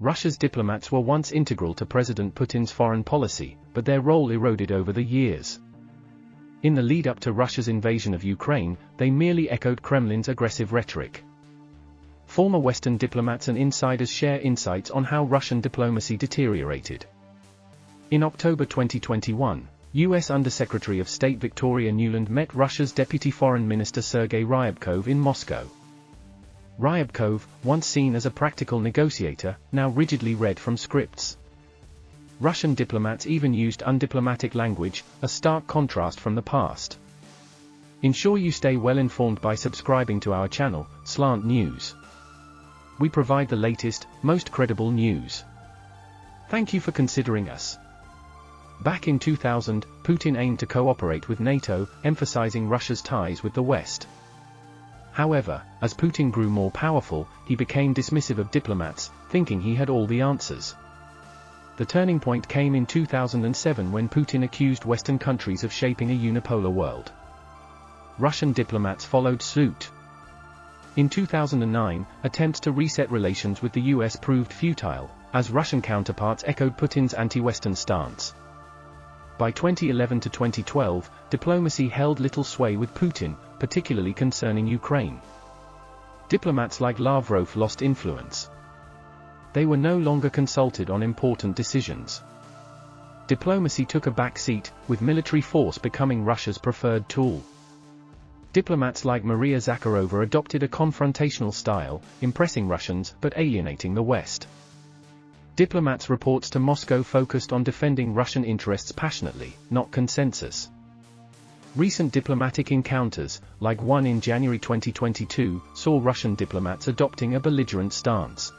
Russia's diplomats were once integral to President Putin's foreign policy, but their role eroded over the years. In the lead-up to Russia's invasion of Ukraine, they merely echoed Kremlin's aggressive rhetoric. Former Western diplomats and insiders share insights on how Russian diplomacy deteriorated. In October 2021, U.S. Undersecretary of State Victoria Nuland met Russia's Deputy Foreign Minister Sergei Ryabkov in Moscow. Ryabkov, once seen as a practical negotiator, now rigidly read from scripts. Russian diplomats even used undiplomatic language, a stark contrast from the past. Ensure you stay well informed by subscribing to our channel, Slant News. We provide the latest, most credible news. Thank you for considering us. Back in 2000, Putin aimed to cooperate with NATO, emphasizing Russia's ties with the West. However, as Putin grew more powerful, he became dismissive of diplomats, thinking he had all the answers. The turning point came in 2007 when Putin accused Western countries of shaping a unipolar world. Russian diplomats followed suit. In 2009, attempts to reset relations with the US proved futile, as Russian counterparts echoed Putin's anti-Western stance. By 2011 to 2012, diplomacy held little sway with Putin, particularly concerning Ukraine. Diplomats like Lavrov lost influence. They were no longer consulted on important decisions. Diplomacy took a back seat, with military force becoming Russia's preferred tool. Diplomats like Maria Zakharova adopted a confrontational style, impressing Russians but alienating the West. Diplomats' reports to Moscow focused on defending Russian interests passionately, not consensus. Recent diplomatic encounters, like one in January 2022, saw Russian diplomats adopting a belligerent stance.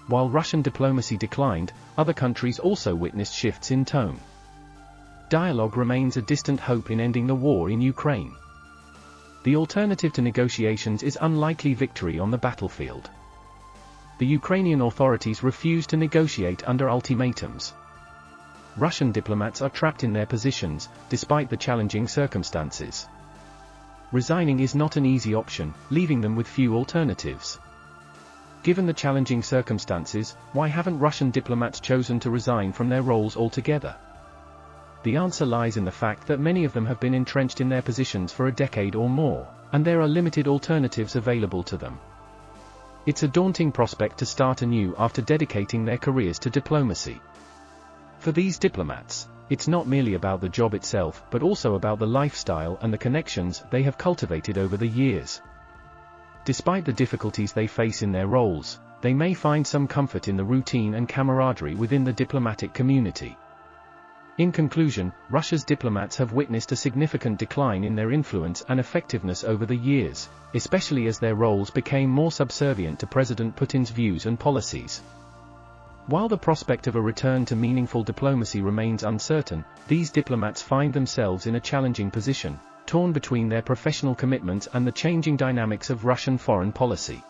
While Russian diplomacy declined, other countries also witnessed shifts in tone. Dialogue remains a distant hope in ending the war in Ukraine. The alternative to negotiations is unlikely victory on the battlefield. The Ukrainian authorities refuse to negotiate under ultimatums. Russian diplomats are trapped in their positions, despite the challenging circumstances. Resigning is not an easy option, leaving them with few alternatives. Given the challenging circumstances, why haven't Russian diplomats chosen to resign from their roles altogether? The answer lies in the fact that many of them have been entrenched in their positions for a decade or more, and there are limited alternatives available to them. It's a daunting prospect to start anew after dedicating their careers to diplomacy. For these diplomats, it's not merely about the job itself but also about the lifestyle and the connections they have cultivated over the years. Despite the difficulties they face in their roles, they may find some comfort in the routine and camaraderie within the diplomatic community. In conclusion, Russia's diplomats have witnessed a significant decline in their influence and effectiveness over the years, especially as their roles became more subservient to President Putin's views and policies. While the prospect of a return to meaningful diplomacy remains uncertain, these diplomats find themselves in a challenging position, torn between their professional commitments and the changing dynamics of Russian foreign policy.